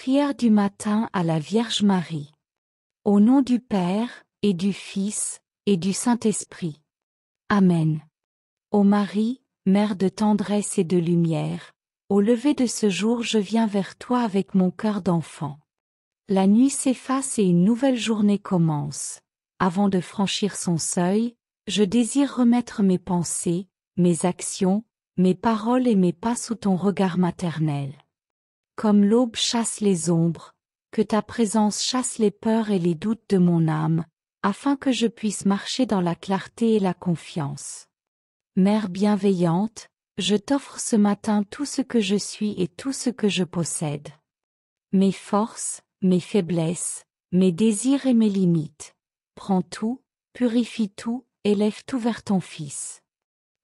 Prière du matin à la Vierge Marie. Au nom du Père, et du Fils, et du Saint-Esprit. Amen. Ô Marie, Mère de tendresse et de lumière, au lever de ce jour je viens vers toi avec mon cœur d'enfant. La nuit s'efface et une nouvelle journée commence. Avant de franchir son seuil, je désire remettre mes pensées, mes actions, mes paroles et mes pas sous ton regard maternel. Comme l'aube chasse les ombres, que ta présence chasse les peurs et les doutes de mon âme, afin que je puisse marcher dans la clarté et la confiance. Mère bienveillante, je t'offre ce matin tout ce que je suis et tout ce que je possède. Mes forces, mes faiblesses, mes désirs et mes limites. Prends tout, purifie tout, élève tout vers ton Fils.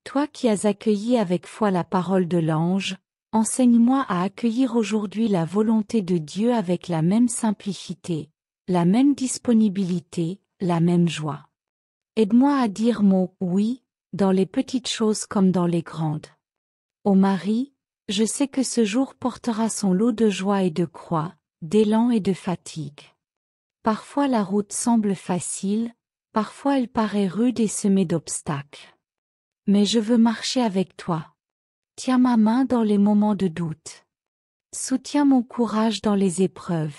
Toi qui as accueilli avec foi la parole de l'ange, enseigne-moi à accueillir aujourd'hui la volonté de Dieu avec la même simplicité, la même disponibilité, la même joie. Aide-moi à dire mon « oui » dans les petites choses comme dans les grandes. Ô Marie, je sais que ce jour portera son lot de joie et de croix, d'élan et de fatigue. Parfois la route semble facile, parfois elle paraît rude et semée d'obstacles. Mais je veux marcher avec toi. Tiens ma main dans les moments de doute. Soutiens mon courage dans les épreuves.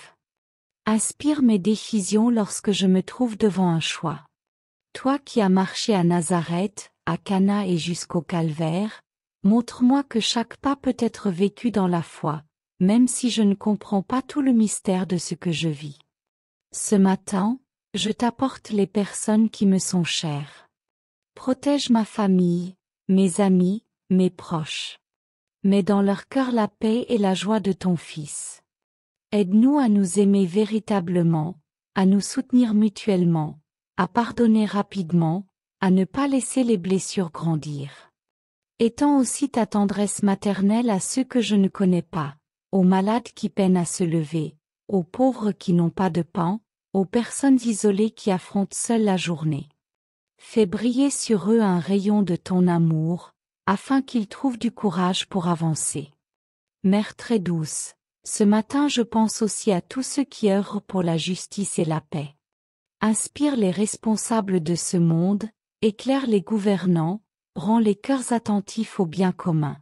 Inspire mes décisions lorsque je me trouve devant un choix. Toi qui as marché à Nazareth, à Cana et jusqu'au Calvaire, montre-moi que chaque pas peut être vécu dans la foi, même si je ne comprends pas tout le mystère de ce que je vis. Ce matin, je t'apporte les personnes qui me sont chères. Protège ma famille, mes amis, mes proches. Mets dans leur cœur la paix et la joie de ton Fils. Aide-nous à nous aimer véritablement, à nous soutenir mutuellement, à pardonner rapidement, à ne pas laisser les blessures grandir. Étends aussi ta tendresse maternelle à ceux que je ne connais pas, aux malades qui peinent à se lever, aux pauvres qui n'ont pas de pain, aux personnes isolées qui affrontent seules la journée. Fais briller sur eux un rayon de ton amour, afin qu'ils trouvent du courage pour avancer. Mère très douce, ce matin je pense aussi à tous ceux qui œuvrent pour la justice et la paix. Inspire les responsables de ce monde, éclaire les gouvernants, rends les cœurs attentifs au bien commun.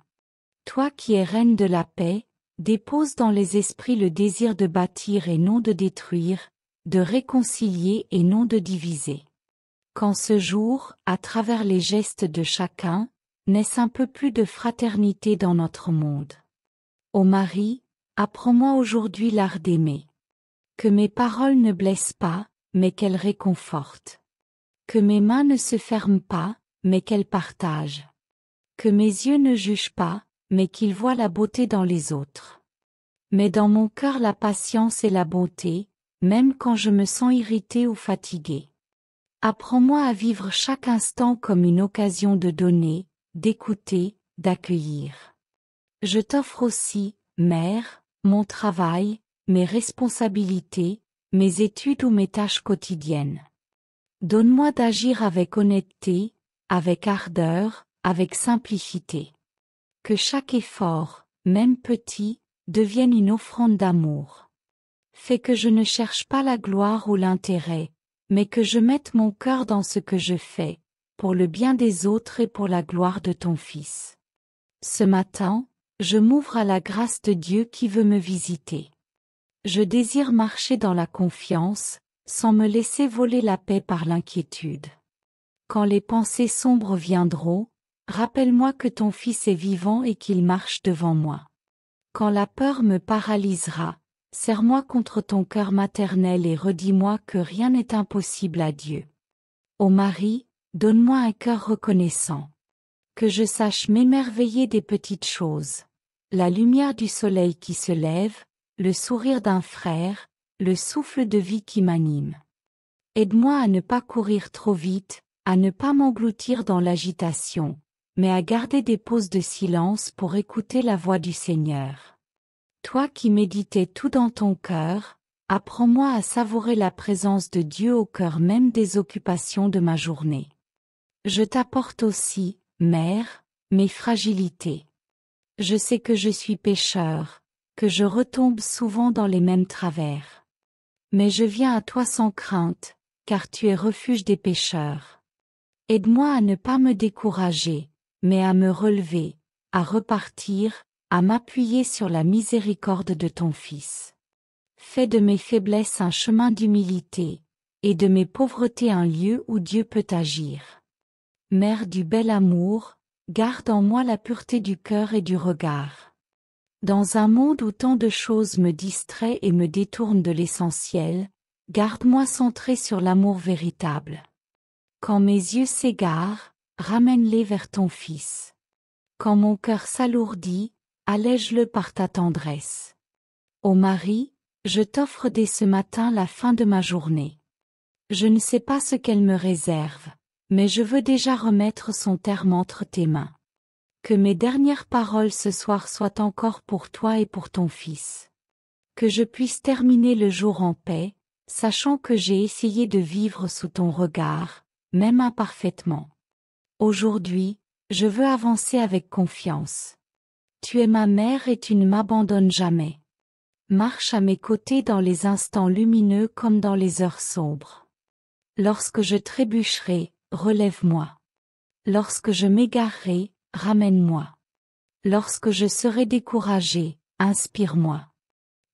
Toi qui es reine de la paix, dépose dans les esprits le désir de bâtir et non de détruire, de réconcilier et non de diviser. Qu'en ce jour, à travers les gestes de chacun, naisse un peu plus de fraternité dans notre monde. Ô Marie, apprends-moi aujourd'hui l'art d'aimer. Que mes paroles ne blessent pas, mais qu'elles réconfortent. Que mes mains ne se ferment pas, mais qu'elles partagent. Que mes yeux ne jugent pas, mais qu'ils voient la beauté dans les autres. Mets dans mon cœur la patience et la bonté, même quand je me sens irritée ou fatiguée. Apprends-moi à vivre chaque instant comme une occasion de donner, d'écouter, d'accueillir. Je t'offre aussi, Mère, mon travail, mes responsabilités, mes études ou mes tâches quotidiennes. Donne-moi d'agir avec honnêteté, avec ardeur, avec simplicité. Que chaque effort, même petit, devienne une offrande d'amour. Fais que je ne cherche pas la gloire ou l'intérêt, mais que je mette mon cœur dans ce que je fais, pour le bien des autres et pour la gloire de ton Fils. Ce matin, je m'ouvre à la grâce de Dieu qui veut me visiter. Je désire marcher dans la confiance, sans me laisser voler la paix par l'inquiétude. Quand les pensées sombres viendront, rappelle-moi que ton Fils est vivant et qu'il marche devant moi. Quand la peur me paralysera, serre-moi contre ton cœur maternel et redis-moi que rien n'est impossible à Dieu. Ô Marie, donne-moi un cœur reconnaissant. Que je sache m'émerveiller des petites choses. La lumière du soleil qui se lève, le sourire d'un frère, le souffle de vie qui m'anime. Aide-moi à ne pas courir trop vite, à ne pas m'engloutir dans l'agitation, mais à garder des pauses de silence pour écouter la voix du Seigneur. Toi qui méditais tout dans ton cœur, apprends-moi à savourer la présence de Dieu au cœur même des occupations de ma journée. Je t'apporte aussi, Mère, mes fragilités. Je sais que je suis pécheur, que je retombe souvent dans les mêmes travers. Mais je viens à toi sans crainte, car tu es refuge des pécheurs. Aide-moi à ne pas me décourager, mais à me relever, à repartir, à m'appuyer sur la miséricorde de ton Fils. Fais de mes faiblesses un chemin d'humilité, et de mes pauvretés un lieu où Dieu peut agir. Mère du bel amour, garde en moi la pureté du cœur et du regard. Dans un monde où tant de choses me distraient et me détournent de l'essentiel, garde-moi centré sur l'amour véritable. Quand mes yeux s'égarent, ramène-les vers ton Fils. Quand mon cœur s'alourdit, allège-le par ta tendresse. Ô Marie, je t'offre dès ce matin la fin de ma journée. Je ne sais pas ce qu'elle me réserve, mais je veux déjà remettre son terme entre tes mains. Que mes dernières paroles ce soir soient encore pour toi et pour ton Fils. Que je puisse terminer le jour en paix, sachant que j'ai essayé de vivre sous ton regard, même imparfaitement. Aujourd'hui, je veux avancer avec confiance. Tu es ma mère et tu ne m'abandonnes jamais. Marche à mes côtés dans les instants lumineux comme dans les heures sombres. Lorsque je trébucherai, relève-moi. Lorsque je m'égarerai, ramène-moi. Lorsque je serai découragé, inspire-moi.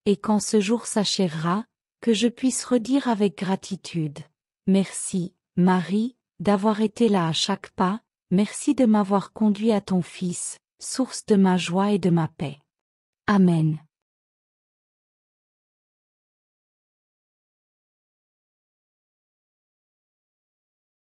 Et quand ce jour s'achèvera, que je puisse redire avec gratitude: merci, Marie, d'avoir été là à chaque pas, merci de m'avoir conduit à ton Fils, source de ma joie et de ma paix. Amen.